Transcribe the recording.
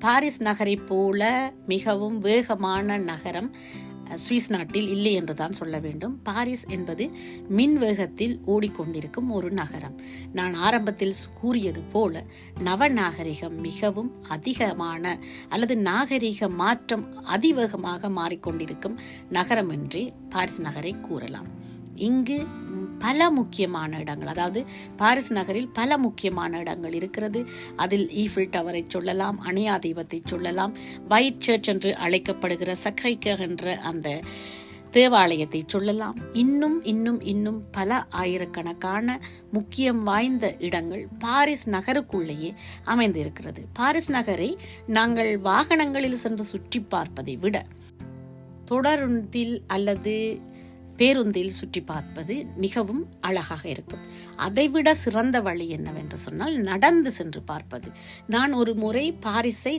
Paris நகரை போல மிகவும் வேகமான நகரம் சுவிஸ் நாட்டில் இல்லை என்று தான் சொல்ல வேண்டும். பாரிஸ் என்பது மின் வேகத்தில் ஓடிக்கொண்டிருக்கும் ஒரு நகரம். நான் ஆரம்பத்தில் கூறியது போல நவநாகரிகம் மிகவும் அதிகமான அல்லது நாகரிக மாற்றம் அதிவேகமாக மாறிக்கொண்டிருக்கும் நகரம் என்றே பாரிஸ் நகரை கூறலாம். இங்கு பல முக்கியமான இடங்கள், அதாவது பாரிஸ் நகரில் பல முக்கியமான இடங்கள் இருக்கிறது. அதில் ஈஃபில் டவரை சொல்லலாம், அணியா தீபத்தை சொல்லலாம், ஒயிட் சர்ச் என்று அழைக்கப்படுகிற சக்ரைக்கர் என்ற அந்த தேவாலயத்தை சொல்லலாம். இன்னும் பல ஆயிரக்கணக்கான முக்கியம் வாய்ந்த இடங்கள் பாரிஸ் நகருக்குள்ளேயே அமைந்திருக்கிறது. பாரிஸ் நகரை நாங்கள் வாகனங்களில் சென்று சுற்றி பார்ப்பதை விட தொடருந்தில் அல்லது பேருந்தில் சுற்றி பார்ப்பது மிகவும் அழகாக இருக்கும். அதைவிட சிறந்த வழி என்னவென்று சொன்னால் நடந்து சென்று பார்ப்பது. நான் ஒரு முறை பாரிஸை